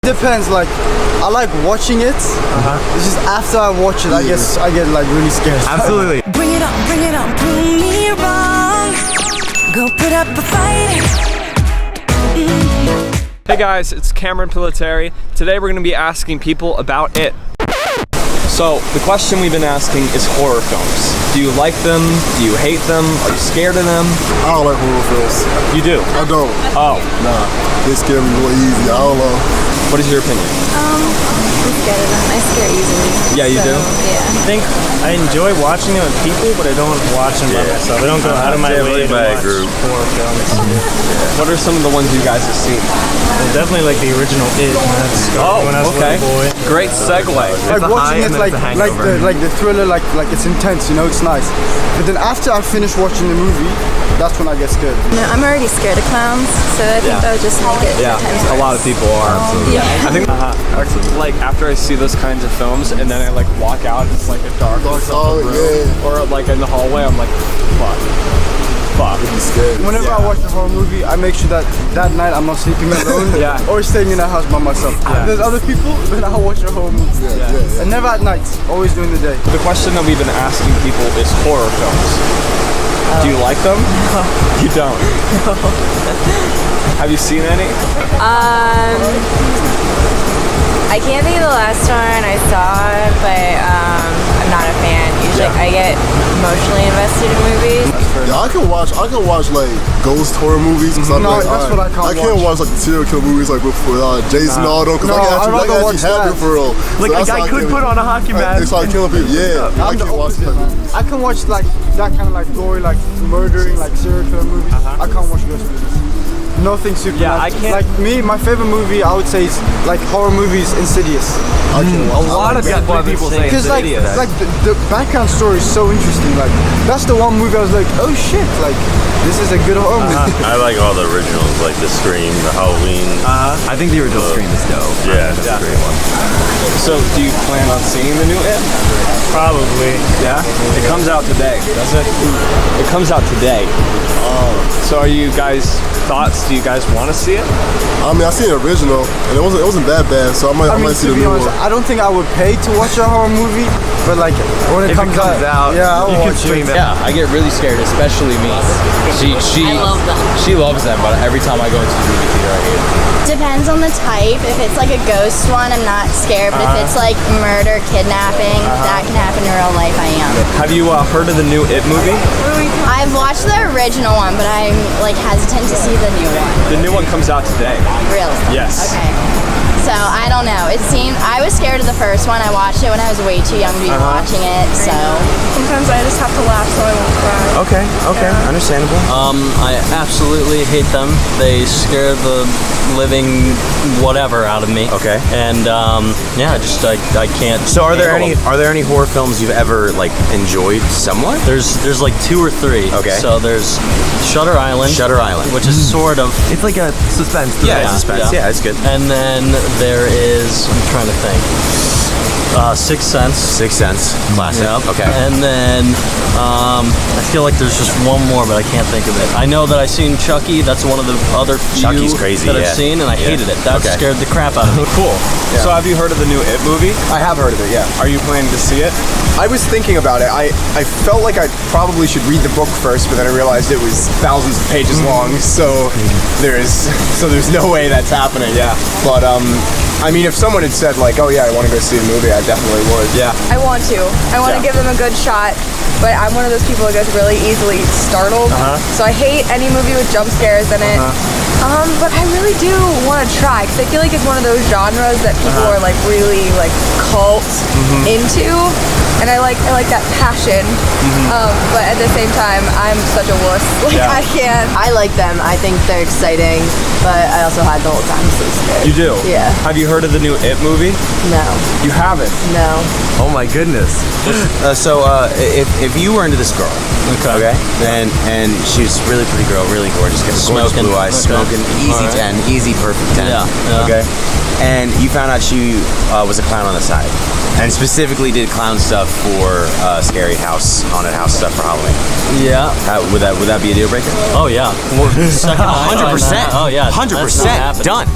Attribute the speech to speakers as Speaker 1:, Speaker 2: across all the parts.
Speaker 1: Depends, like, I like watching it. It's just after I watch it, I guess I get like really scared.
Speaker 2: Absolutely.
Speaker 3: Bring it on, prove me wrong. Go put up a fight.
Speaker 4: Hey guys, it's Cameron Pilitary. Today we're going to be asking people about it. So, the question we've been asking is horror films. Do you like them? Do you hate them? Are you scared of them?
Speaker 5: I don't like horror films.
Speaker 4: You do?
Speaker 5: I don't.
Speaker 4: Oh.
Speaker 5: Nah, they scare me real easy. I don't know.
Speaker 4: What is your opinion?
Speaker 6: I'm scared of them. I scare easily.
Speaker 4: Yeah, you do?
Speaker 6: Yeah.
Speaker 7: I think I enjoy watching them with people, but I don't watch them by myself. I don't go out of my way to watch horror films.
Speaker 4: What are some of the ones you guys have seen?
Speaker 7: Well, definitely like the original It. When I was a little boy.
Speaker 4: Great segue.
Speaker 1: Like watching it, like the thriller, like it's intense, you know, it's nice. But then after I finish watching the movie, that's when I get scared.
Speaker 6: No, I'm already scared of clowns, so I think that would just make it 10 times
Speaker 4: a lot of people are.
Speaker 6: Yeah.
Speaker 4: I think like after I see those kinds of films and then I like walk out, it's like a dark room, or like in the hallway, I'm like, fuck.
Speaker 1: Whenever I watch a horror movie, I make sure that night I'm not sleeping alone or staying in a house by myself. If there's other people, then I'll watch a horror movie. And never at night, always during the day.
Speaker 4: The question that we've been asking people is horror films. Do you like them? No. You don't?
Speaker 6: No.
Speaker 4: Have you seen any?
Speaker 6: I can't think of the last one I saw, but I'm not a fan. Usually I get emotionally invested in movies.
Speaker 5: Yeah, I can watch like ghost horror movies.
Speaker 1: No, that's what I can't watch.
Speaker 5: I can't watch like the serial killer movies like with Jason and all them, because I can actually happen for real.
Speaker 2: Like a guy could put on a hockey mask.
Speaker 5: They start killing people. Yeah, I can't watch that movies.
Speaker 1: I can watch like that kind of like gory, like murdering, like serial killer movies. I can't watch those movies. Nothing super.
Speaker 4: Yeah, I can't.
Speaker 1: Like me, my favorite movie I would say is like horror movies, Insidious.
Speaker 5: I can't watch
Speaker 4: A lot of people say
Speaker 1: Because like the background story is so interesting. Like that's the one movie I was like, oh shit, like this is a good horror movie.
Speaker 8: I like all the originals, like the Scream, the Halloween.
Speaker 2: I think the original Scream is dope.
Speaker 8: Yeah, that's a great one.
Speaker 4: So, do you plan on seeing the new It?
Speaker 7: Probably.
Speaker 4: Yeah? It comes out today, does it? It comes out today. So are you guys, thoughts? Do you guys want to see it?
Speaker 5: I mean, I seen the original, and it wasn't that bad, so I might see the new one.
Speaker 1: I don't think I would pay to watch a horror movie, but like when it comes out, yeah, I'll watch it.
Speaker 9: Yeah, I get really scared, especially me. I love them. She loves them, but every time I go into the movie theater, I hate it.
Speaker 10: Depends on the type. If it's like a ghost one, I'm not scared. But if it's like murder, kidnapping, that can happen in real life, I am.
Speaker 4: Have you heard of the new It movie?
Speaker 10: I've watched the original one, but I'm like hesitant to see the new one.
Speaker 4: The new one comes out today.
Speaker 10: Really?
Speaker 4: Yes.
Speaker 10: Okay. So I don't know. It seemed I was scared of the first one. I watched it when I was way too young to be watching it. So
Speaker 6: Sometimes I just have to laugh so I won't cry.
Speaker 2: Okay, understandable.
Speaker 9: I absolutely hate them. They scare the living whatever out of me.
Speaker 2: Okay.
Speaker 9: And yeah, I can't.
Speaker 2: So are there any horror films you've ever like enjoyed somewhat?
Speaker 9: There's like 2 or 3.
Speaker 2: Okay.
Speaker 9: So there's Shutter Island, which is sort of
Speaker 2: It's like a suspense.
Speaker 9: Yeah,
Speaker 2: it's suspense. Yeah, it's good.
Speaker 9: And then there is, I'm trying to think, Sixth Sense.
Speaker 2: Sixth Sense, classic.
Speaker 9: Yep.
Speaker 2: Okay.
Speaker 9: And then I feel like there's just one more, but I can't think of it. I know that I've seen Chucky. That's one of the other few
Speaker 2: Chucky's crazy,
Speaker 9: that I've seen, and I hated it. That scared the crap out of me.
Speaker 4: Cool. So have you heard of the new It movie?
Speaker 11: I have heard of it, yeah.
Speaker 4: Are you planning to see it?
Speaker 11: I was thinking about it. I felt like I probably should read the book first, but then I realized it was thousands of pages long, so there's no way that's happening.
Speaker 4: Yeah.
Speaker 11: But I mean, if someone had said like, oh yeah, I want to go see the movie, I definitely would.
Speaker 4: Yeah.
Speaker 6: I want to. I want to give them a good shot, but I'm one of those people that gets really easily startled. So I hate any movie with jump scares in it. But I really do want to try, because I feel like it's one of those genres that people are like really like cult into, and I like that passion. But at the same time, I'm such a wuss. Like I can't.
Speaker 12: I like them. I think they're exciting, but I also had the whole time so scared.
Speaker 4: You do?
Speaker 12: Yeah.
Speaker 4: Have you heard of the new It movie?
Speaker 12: No.
Speaker 4: You haven't?
Speaker 12: No.
Speaker 2: Oh my goodness. So if you were into this girl, okay, and she's really pretty girl, really gorgeous, got gorgeous blue eyes, smoking, easy 10, easy perfect 10. Okay. And you found out she was a clown on the side, and specifically did clown stuff for scary house, haunted house stuff for Halloween.
Speaker 9: Yeah.
Speaker 2: Would that be a deal breaker?
Speaker 9: Oh yeah.
Speaker 2: 100%. Oh yeah. 100%
Speaker 9: Done.
Speaker 2: done.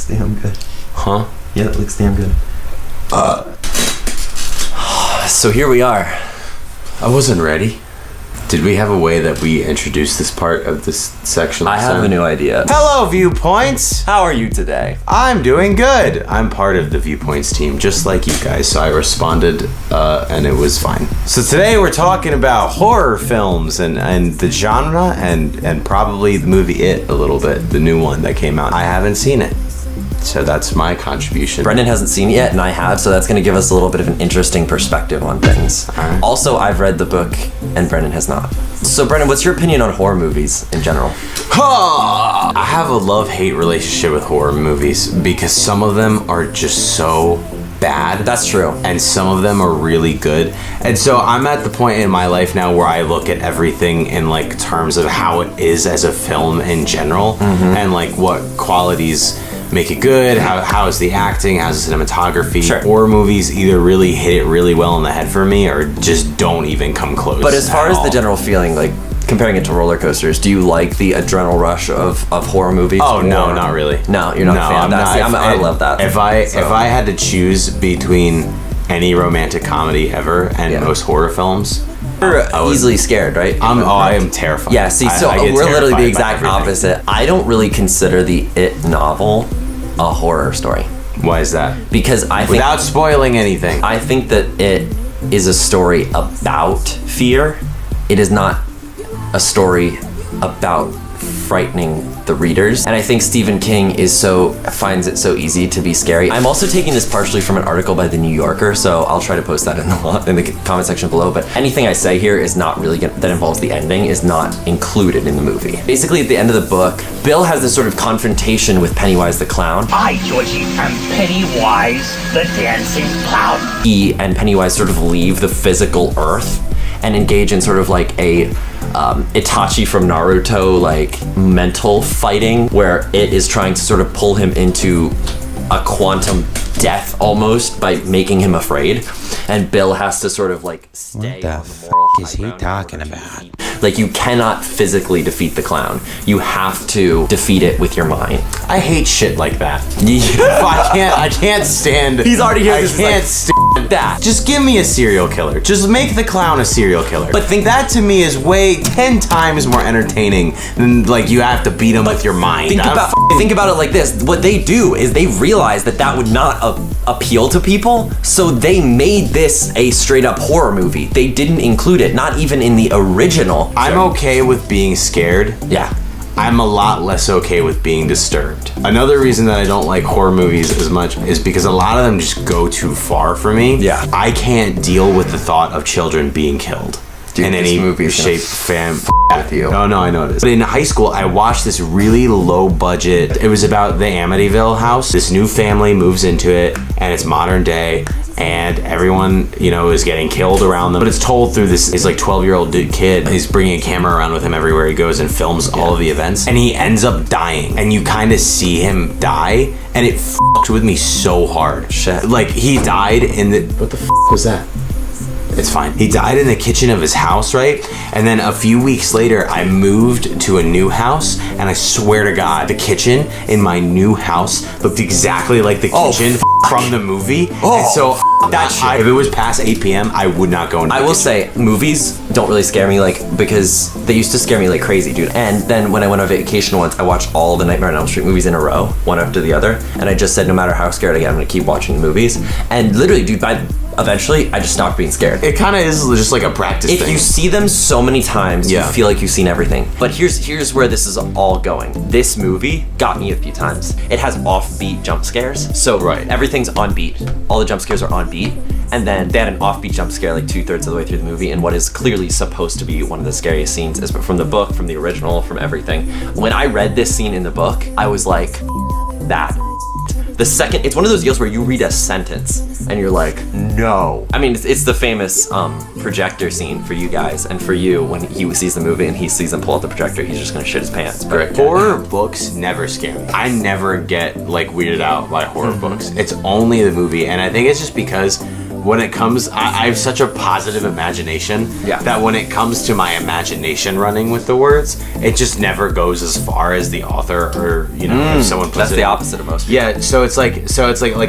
Speaker 13: damn good.
Speaker 2: Huh?
Speaker 13: Yeah, it looks damn good.
Speaker 14: So here we are.
Speaker 2: I wasn't ready. Did we have a way that we introduced this part of this section?
Speaker 14: I have a new idea.
Speaker 2: Hello, Viewpoints!
Speaker 14: How are you today?
Speaker 2: I'm doing good. I'm part of the Viewpoints team, just like you guys, so I responded, and it was fine. So today we're talking about horror films and the genre and probably the movie It a little bit, the new one that came out. I haven't seen it. So that's my contribution.
Speaker 14: Brendan hasn't seen it yet, and I have, so that's going to give us a little bit of an interesting perspective on things.
Speaker 2: Right.
Speaker 14: Also, I've read the book, and Brendan has not. So, Brendan, what's your opinion on horror movies in general?
Speaker 2: I have a love-hate relationship with horror movies because some of them are just so bad.
Speaker 14: That's true.
Speaker 2: And some of them are really good. And so I'm at the point in my life now where I look at everything in like terms of how it is as a film in general, and like what qualities make it good, how is the acting, how's the cinematography.
Speaker 14: Sure.
Speaker 2: Horror movies either really hit it really well in the head for me or just don't even come close.
Speaker 14: But as far as the general feeling, like comparing it to roller coasters, do you like the adrenaline rush of horror movies?
Speaker 2: Oh, no, not really.
Speaker 14: No, you're not a fan of that. See, I love that.
Speaker 2: If I had to choose between any romantic comedy ever and most horror films,
Speaker 14: you're easily scared, right?
Speaker 2: I am terrified.
Speaker 14: Yeah, see, so we're literally the exact opposite. I don't really consider the It novel a horror story.
Speaker 2: Why is that?
Speaker 14: Because I think,
Speaker 2: without spoiling anything,
Speaker 14: I think that it is a story about fear. It is not a story about frightening the readers, and I think Stephen King finds it so easy to be scary. I'm also taking this partially from an article by The New Yorker, so I'll try to post that in the comment section below, but anything I say here is not really that involves the ending is not included in the movie. Basically, at the end of the book, Bill has this sort of confrontation with Pennywise the clown.
Speaker 15: I, Georgie, am Pennywise the dancing clown.
Speaker 14: He and Pennywise sort of leave the physical earth and engage in sort of like a Itachi from Naruto like mental fighting, where it is trying to sort of pull him into a quantum death almost by making him afraid, and Bill has to sort of like stay on the moral high ground. What the f*** is he talking about? Like, you cannot physically defeat the clown. You have to defeat it with your mind.
Speaker 2: I hate shit like that. I can't stand.
Speaker 14: He's already here.
Speaker 2: I can't stand that. Just give me a serial killer. Just make the clown a serial killer. But that to me is way 10 times more entertaining than like you have to beat him with your mind.
Speaker 14: Think about it like this. What they do is they realize that would not appeal to people, so they made this a straight up horror movie. They didn't include it, not even in the original.
Speaker 2: I'm okay with being scared.
Speaker 14: Yeah.
Speaker 2: I'm a lot less okay with being disturbed. Another reason that I don't like horror movies as much is because a lot of them just go too far for me.
Speaker 14: Yeah.
Speaker 2: I can't deal with the thought of children being killed.
Speaker 14: Dude,
Speaker 2: in any shape, with you. No, I know it is. But in high school, I watched this really low budget. It was about the Amityville house. This new family moves into it, and it's modern day, and everyone, is getting killed around them. But it's told through his like 12-year-old kid. He's bringing a camera around with him everywhere he goes and films all of the events. And he ends up dying, and you kind of see him die, and it f***ed with me so hard.
Speaker 14: Shit.
Speaker 2: Like, he died in the... What the f*** was that? It's fine. He died in the kitchen of his house, right? And then a few weeks later, I moved to a new house, and I swear to God, the kitchen in my new house looked exactly like the kitchen from the movie. And so if it was past 8 p.m., I would not go into the
Speaker 14: I will
Speaker 2: kitchen.
Speaker 14: say, movies don't really scare me, because they used to scare me like crazy, dude. And then when I went on vacation once, I watched all the Nightmare on Elm Street movies in a row, one after the other. And I just said, no matter how scared I get, I'm gonna keep watching the movies. And literally, dude, eventually, I just stopped being scared.
Speaker 2: It kind of is just like a practice thing.
Speaker 14: If you see them so many times, you feel like you've seen everything. But here's where this is all going. This movie got me a few times. It has offbeat jump scares. So everything's on beat. All the jump scares are on beat. And then they had an offbeat jump scare like 2/3 of the way through the movie, and what is clearly supposed to be one of the scariest scenes is from the book, from the original, from everything. When I read this scene in the book, I was like, that. The second, it's one of those deals where you read a sentence and you're like, no. I mean, it's the famous projector scene for you guys and for you when he sees the movie and he sees them pull out the projector, he's just gonna shit his pants. But
Speaker 2: horror books never scare me. I never get like weirded out by horror books. It's only the movie, and I think it's just because when it comes, I have such a positive imagination that when it comes to my imagination running with the words, it just never goes as far as the author or if someone puts
Speaker 14: That's
Speaker 2: it.
Speaker 14: the opposite of most people.
Speaker 2: Yeah, so it's like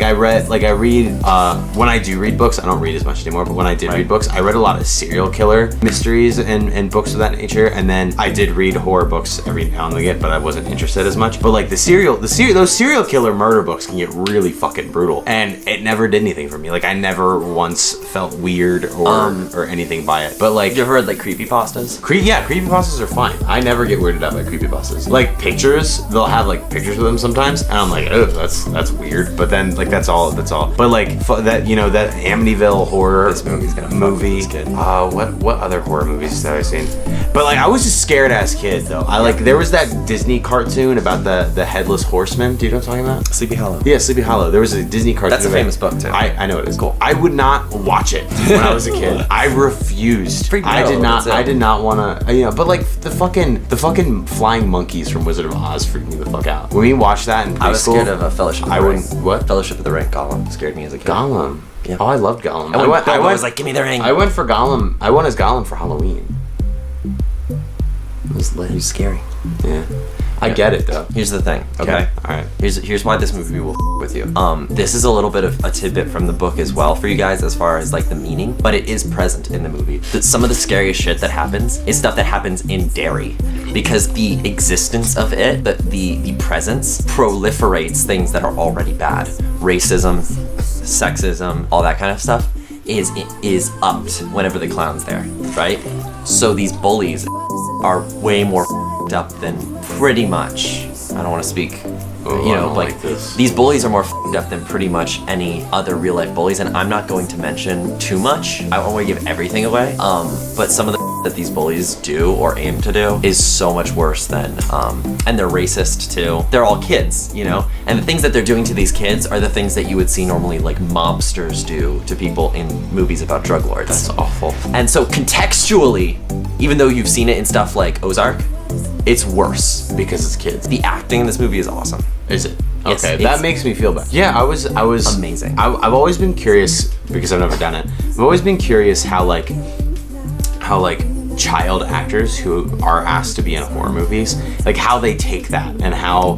Speaker 2: I read when I do read books, I don't read as much anymore, but when I did read books, I read a lot of serial killer mysteries and books of that nature, and then I did read horror books every now and again, but I wasn't interested as much. But like those serial killer murder books can get really fucking brutal, and it never did anything for me. Like I never once felt weird or anything by it. But like,
Speaker 14: you ever read like creepypastas?
Speaker 2: Creepypastas are fine. I never get weirded out by creepypastas. Like pictures, they'll have like pictures of them sometimes, and I'm like, oh, that's weird. But then like that's all. But like that that Amityville horror movie. What other horror movies have I seen? But like I was just scared as kid though. There was that Disney cartoon about the headless horseman. Do you know what I'm talking about?
Speaker 14: Sleepy Hollow.
Speaker 2: Yeah, Sleepy Hollow. There was a Disney cartoon.
Speaker 14: That's a famous book too.
Speaker 2: I know it is. Cool. I would not watch it when I was a kid. I refused. I did not want to. But like the fucking flying monkeys from Wizard of Oz freaked me the fuck out. When we watched that in preschool,
Speaker 14: I was scared of a Fellowship of the Ring.
Speaker 2: What?
Speaker 14: Fellowship of the Ring. Gollum scared me as a kid.
Speaker 2: Gollum.
Speaker 14: Yeah.
Speaker 2: Oh, I loved Gollum.
Speaker 14: I was like, give me the ring.
Speaker 2: I went for Gollum. I went as Gollum for Halloween. It was lit.
Speaker 14: He was scary.
Speaker 2: Yeah. I get it though.
Speaker 14: Here's the thing. Okay.
Speaker 2: All right.
Speaker 14: Here's why this movie will with you. This is a little bit of a tidbit from the book as well for you guys as far as like the meaning, but it is present in the movie. Some of the scariest shit that happens is stuff that happens in Derry, because the existence of it, the presence proliferates things that are already bad. Racism, sexism, all that kind of stuff is upped whenever the clown's there, right? So these bullies are way more up than pretty much, I don't want to speak, these bullies are more up than pretty much any other real life bullies, and I'm not going to mention too much. I don't want to give everything away, but some of the that these bullies do or aim to do is so much worse than, and they're racist too. They're all kids, and the things that they're doing to these kids are the things that you would see normally like mobsters do to people in movies about drug lords.
Speaker 2: That's awful.
Speaker 14: And so contextually, even though you've seen it in stuff like Ozark, it's worse
Speaker 2: because it's kids.
Speaker 14: The acting in this movie is awesome.
Speaker 2: Is it? Okay, that makes me feel better. Yeah, I was
Speaker 14: amazing.
Speaker 2: I've always been curious because I've never done it. I've always been curious how child actors who are asked to be in horror movies, like how they take that and how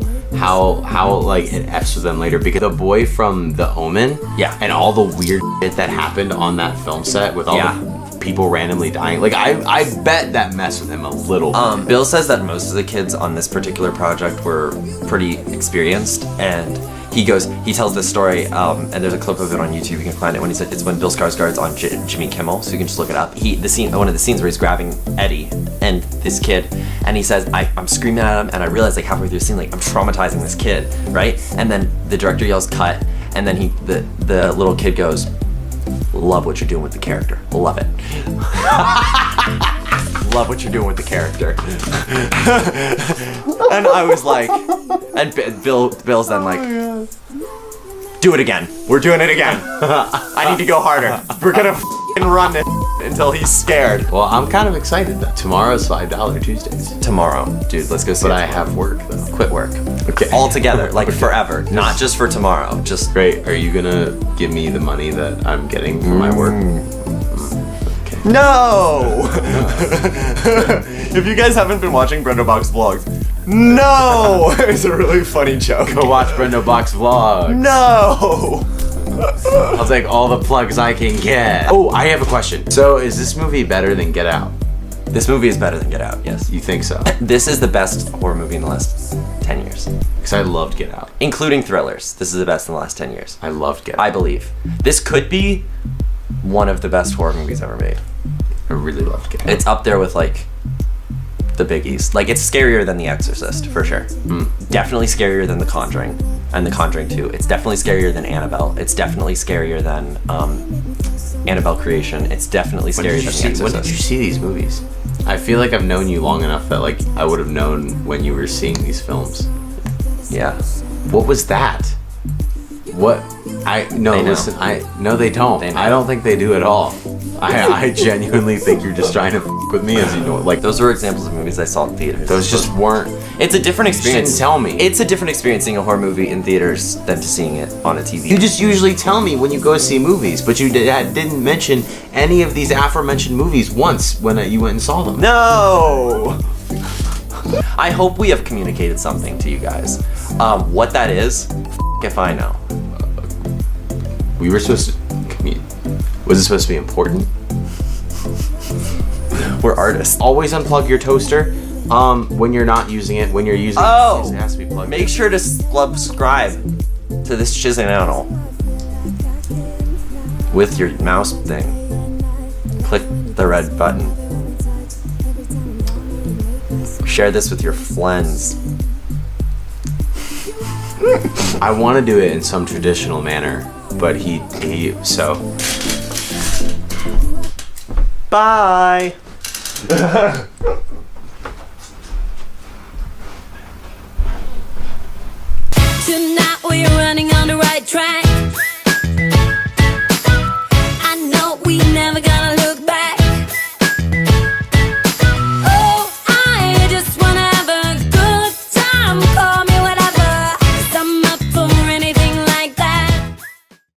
Speaker 2: like it F's with them later, because the boy from The Omen, and all the weird shit that happened on that film set with all the people randomly dying, like I bet that messed with him a little bit.
Speaker 14: Bill says that most of the kids on this particular project were pretty experienced, and he tells this story, and there's a clip of it on YouTube. You can find it when it's when Bill Skarsgard's on Jimmy Kimmel, so you can just look it up. One of the scenes where he's grabbing Eddie and this kid, and he says, I'm screaming at him, and I realize like halfway through the scene, like I'm traumatizing this kid, right? And then the director yells cut, and then the little kid goes, love what you're doing with the character. Love it. Love what you're doing with the character. And I was like, and Bill's then like, do it again. We're doing it again. I need to go harder. We're gonna run it until he's scared.
Speaker 2: Well, I'm kind of excited though. Tomorrow's $5 Tuesdays.
Speaker 14: Tomorrow, dude, let's go see it.
Speaker 2: But I have work though.
Speaker 14: Quit work.
Speaker 2: Okay.
Speaker 14: All together, like forever. Not just for tomorrow. Just
Speaker 2: great. Are you gonna give me the money that I'm getting for my work?
Speaker 14: Okay. No! If you guys haven't been watching Brendo Box vlogs, no! It's a really funny joke.
Speaker 2: Go watch Brendo Box vlogs.
Speaker 14: No!
Speaker 2: I'll take all the plugs I can get. Oh, I have a question. So, is this movie better than Get Out?
Speaker 14: This movie is better than Get Out, yes.
Speaker 2: You think so?
Speaker 14: This is the best horror movie in the last 10 years.
Speaker 2: Because I loved Get Out.
Speaker 14: Including thrillers. This is the best in the last 10 years.
Speaker 2: I loved Get Out.
Speaker 14: I believe. This could be one of the best horror movies ever made.
Speaker 2: I really loved Get Out.
Speaker 14: It's up there with like the biggies. Like it's scarier than The Exorcist, for sure. Definitely scarier than The Conjuring and The Conjuring 2. It's definitely scarier than Annabelle. It's definitely scarier than Annabelle Creation. It's definitely scarier than The Exorcist.
Speaker 2: When did you see these movies? I feel like I've known you long enough that like I would have known when you were seeing these films.
Speaker 14: Yeah.
Speaker 2: What was that? What? Listen. No, they don't. I don't think they do at all. I genuinely think you're just trying to f with me, as you know. Like
Speaker 14: those were examples of movies I saw in theaters.
Speaker 2: Those just weren't.
Speaker 14: It's a different experience.
Speaker 2: Shouldn't tell me.
Speaker 14: It's a different experience seeing a horror movie in theaters than to seeing it on a TV.
Speaker 2: You just usually tell me when you go see movies, but you didn't mention any of these aforementioned movies once when you went and saw them.
Speaker 14: No! I hope we have communicated something to you guys. What that is, if I know.
Speaker 2: We were supposed to was it supposed to be important?
Speaker 14: We're artists.
Speaker 2: Always unplug your toaster when you're not using it. When you're using it, it has to be plugged.
Speaker 14: Make sure to subscribe to this channel with your mouse thing. Click the red button. Share this with your friends.
Speaker 2: I want to do it in some traditional manner, but so.
Speaker 14: Bye.
Speaker 3: Tonight we're running on the right track.